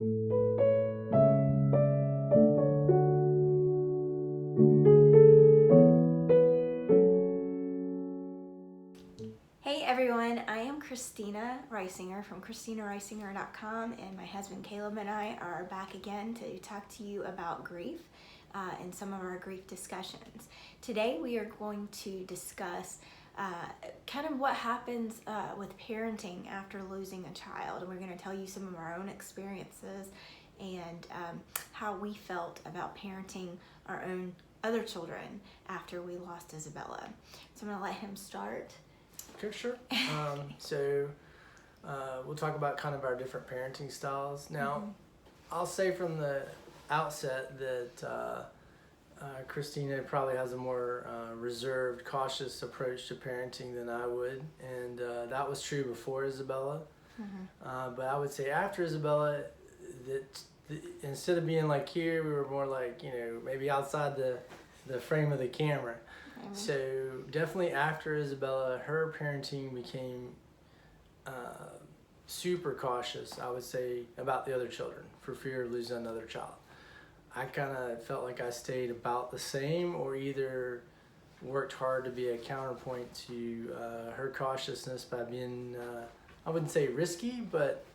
Hey everyone, I am Christina Reisinger from ChristinaReisinger.com, and my husband Caleb and I are back again to talk to you about grief and some of our grief discussions. Today we are going to discuss kind of what happens with parenting after losing a child, and we're going to tell you some of our own experiences and how we felt about parenting our own other children after we lost Isabella. So I'm going to let him start. Okay, sure. We'll talk about kind of our different parenting styles. Now, I'll say from the outset that Christina probably has a more reserved, cautious approach to parenting than I would, and that was true before Isabella. But I would say after Isabella, instead of being like here, we were more like, maybe outside the frame of the camera. So definitely after Isabella, her parenting became super cautious, I would say, about the other children for fear of losing another child. I kind of felt like I stayed about the same, or either worked hard to be a counterpoint to her cautiousness by being, I wouldn't say risky, but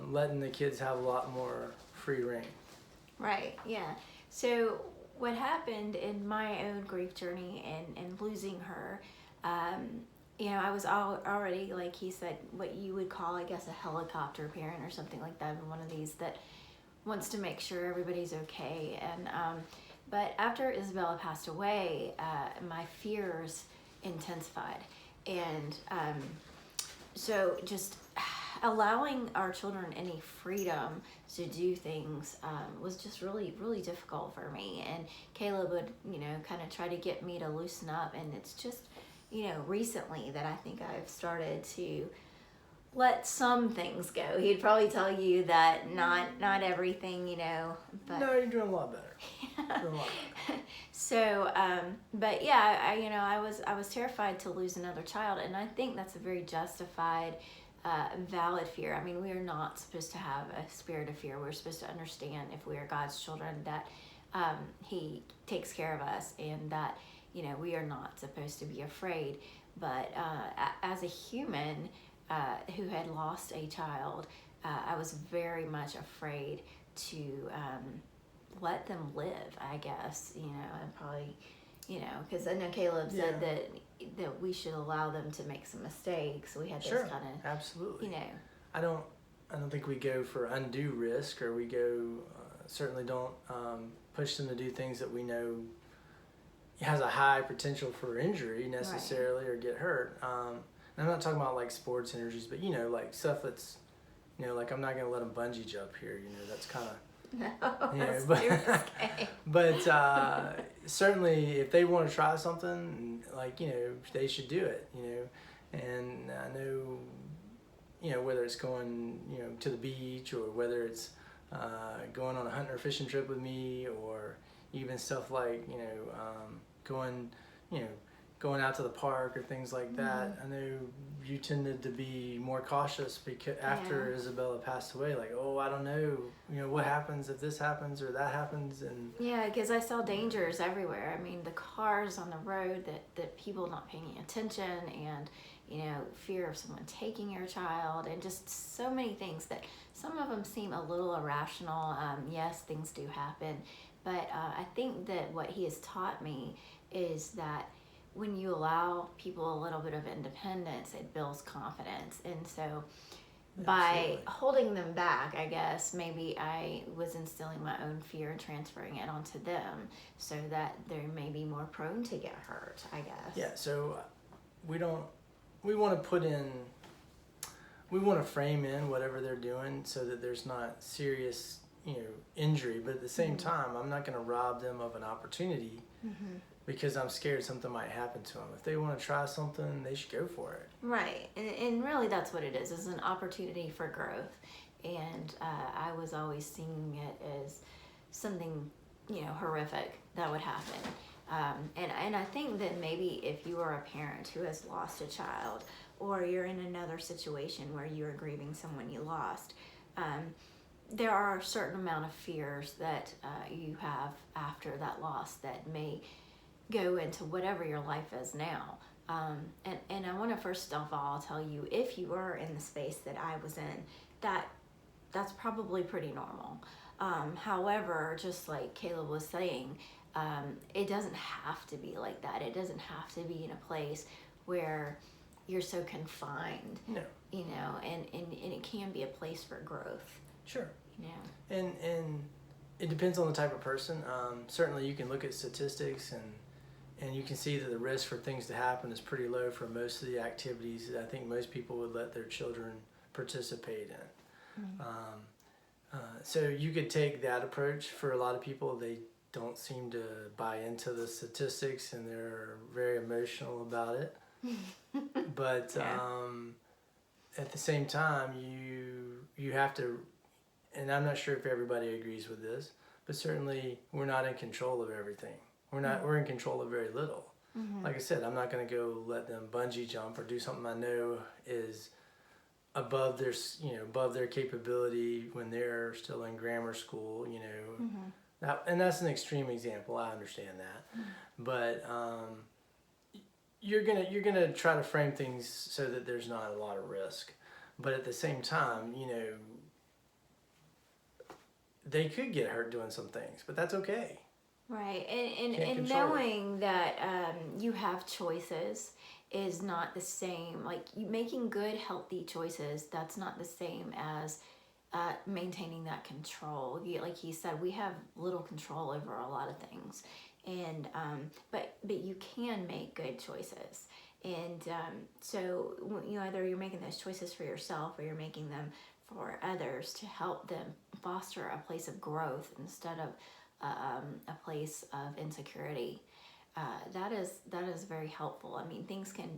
letting the kids have a lot more free reign. Right, yeah. So what happened in my own grief journey and losing her, I was already, like he said, what you would call, I guess, a helicopter parent or something like that, and one of these that wants to make sure everybody's okay. And but after Isabella passed away, my fears intensified, and so just allowing our children any freedom to do things was just really, really difficult for me. And Caleb would, kind of try to get me to loosen up. And it's just, recently that I think I've started to let some things go. He'd probably tell you that not everything, but No, you're doing a lot better. Doing a lot better. So, but yeah, I was terrified to lose another child, and I think that's a very justified, valid fear. I mean, we are not supposed to have a spirit of fear. We're supposed to understand, if we are God's children, that He takes care of us, and that we are not supposed to be afraid. But as a human who had lost a child, I was very much afraid to let them live, I guess, and probably, because I know Caleb said that we should allow them to make some mistakes. We had this kind of, absolutely. I don't think we go for undue risk, or we go certainly don't push them to do things that we know has a high potential for injury necessarily, or get hurt. I'm not talking about like sports injuries, but like stuff that's, like I'm not gonna let them bungee jump here. That's kind of. But certainly if they want to try something, like they should do it. And I know, whether it's going to the beach, or whether it's going on a hunting or fishing trip with me, or even stuff like going out to the park or things like that. I know you tended to be more cautious because after Isabella passed away, like, I don't know, what happens if this happens or that happens. And because I saw dangers everywhere. I mean, the cars on the road, that people not paying attention, and fear of someone taking your child, and just so many things that some of them seem a little irrational. Yes, things do happen, but I think that what he has taught me is that when you allow people a little bit of independence, it builds confidence. And so by holding them back, I guess maybe I was instilling my own fear and transferring it onto them, so that they're maybe more prone to get hurt, I guess. Yeah, so we want to frame in whatever they're doing so that there's not serious injury, but at the same time, I'm not going to rob them of an opportunity because I'm scared something might happen to them. If they want to try something, they should go for it. Right, and really that's what it is an opportunity for growth. And I was always seeing it as something, horrific that would happen. And I think that maybe if you are a parent who has lost a child, or you're in another situation where you're grieving someone you lost, there are a certain amount of fears that you have after that loss that may go into whatever your life is now. And I want to first of all tell you, if you are in the space that I was in, that's probably pretty normal. However, just like Caleb was saying, it doesn't have to be like that. It doesn't have to be in a place where you're so confined. No. You know, and it can be a place for growth. Sure. You know. And it depends on the type of person. Certainly, you can look at statistics and you can see that the risk for things to happen is pretty low for most of the activities that I think most people would let their children participate in. Mm-hmm. So you could take that approach. For a lot of people, they don't seem to buy into the statistics and they're very emotional about it. But at the same time, you have to, and I'm not sure if everybody agrees with this, but certainly we're not in control of everything. We're in control of very little. Mm-hmm. Like I said, I'm not going to go let them bungee jump or do something I know is above their capability when they're still in grammar school, Mm-hmm. And that's an extreme example. I understand that. Mm-hmm. But you're gonna try to frame things so that there's not a lot of risk. But at the same time, they could get hurt doing some things, but that's okay. Right, and knowing that you have choices is not the same. Like, you making good, healthy choices, that's not the same as maintaining that control. Like he said, we have little control over a lot of things, and but you can make good choices. And so either you're making those choices for yourself or you're making them for others to help them foster a place of growth instead of a place of insecurity. That is very helpful. I mean, things can,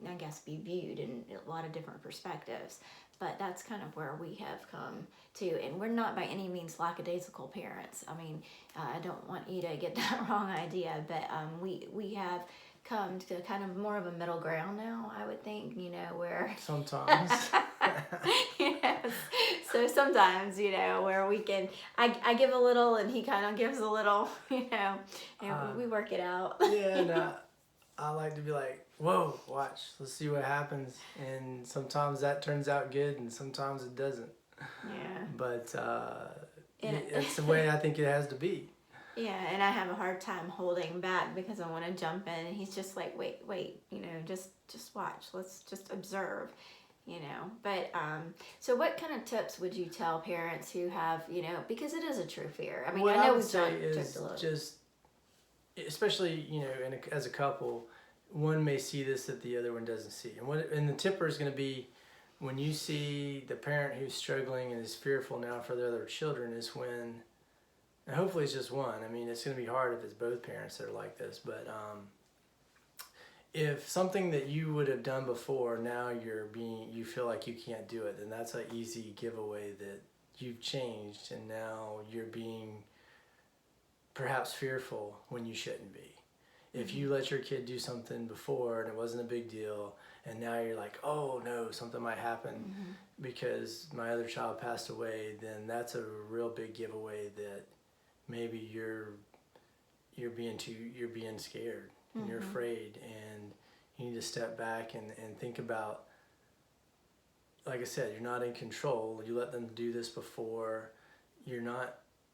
I guess, be viewed in a lot of different perspectives, but that's kind of where we have come to. And we're not by any means lackadaisical parents. I mean, I don't want you to get that wrong idea, but we have come to kind of more of a middle ground now, I would think, where sometimes so sometimes, where we can, I give a little and he kind of gives a little, and we work it out. Yeah, and I like to be like, whoa, watch, let's see what happens. And sometimes that turns out good and sometimes it doesn't. Yeah. But it's the way I think it has to be. Yeah, and I have a hard time holding back because I want to jump in, and he's just like, wait, just watch. Let's just observe, But so what kind of tips would you tell parents who have, because it is a true fear? I mean, what I know we've talked a little. Just, especially, as a couple, one may see this that the other one doesn't see. And the tipper is going to be when you see the parent who's struggling and is fearful now for their other children is when, and hopefully it's just one. I mean, it's going to be hard if it's both parents that are like this. But if something that you would have done before, now you feel like you can't do it, then that's an easy giveaway that you've changed and now you're being perhaps fearful when you shouldn't be. Mm-hmm. If you let your kid do something before and it wasn't a big deal, and now you're like, oh no, something might happen mm-hmm. because my other child passed away, then that's a real big giveaway that maybe you're being scared and mm-hmm. you're afraid, and you need to step back and think about, like I said, you're not in control. You let them do this before.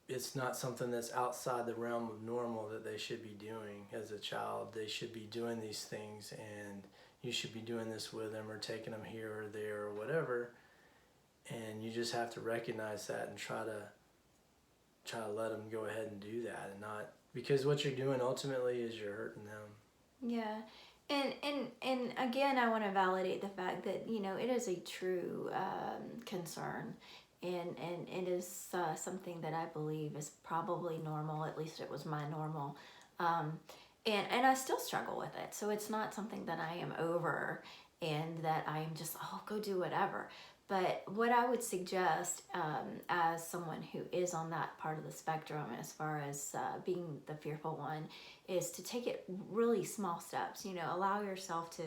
It's not something that's outside the realm of normal that they should be doing as a child. They should be doing these things, and you should be doing this with them or taking them here or there or whatever. And you just have to recognize that and try to let them go ahead and do that, and not, because what you're doing ultimately is you're hurting them. Yeah. And again, I want to validate the fact that, it is a true concern, and it is something that I believe is probably normal. At least it was my normal. And I still struggle with it. So it's not something that I am over and that I am just, go do whatever. But what I would suggest as someone who is on that part of the spectrum as far as being the fearful one is to take it really small steps. Allow yourself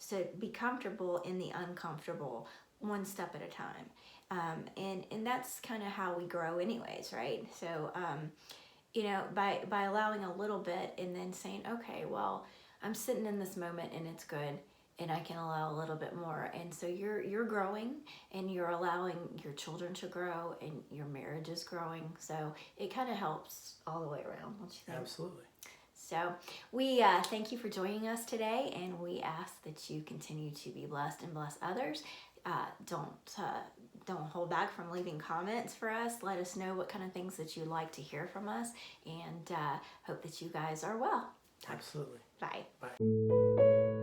to be comfortable in the uncomfortable one step at a time. And that's kind of how we grow anyways, right? So you know, by allowing a little bit and then saying, okay, well, I'm sitting in this moment and it's good, and I can allow a little bit more. And so you're growing, and you're allowing your children to grow, and your marriage is growing. So it kind of helps all the way around, don't you think? Absolutely. So we thank you for joining us today, and we ask that you continue to be blessed and bless others. Don't hold back from leaving comments for us. Let us know what kind of things that you'd like to hear from us, and hope that you guys are well. Absolutely. Bye. Bye.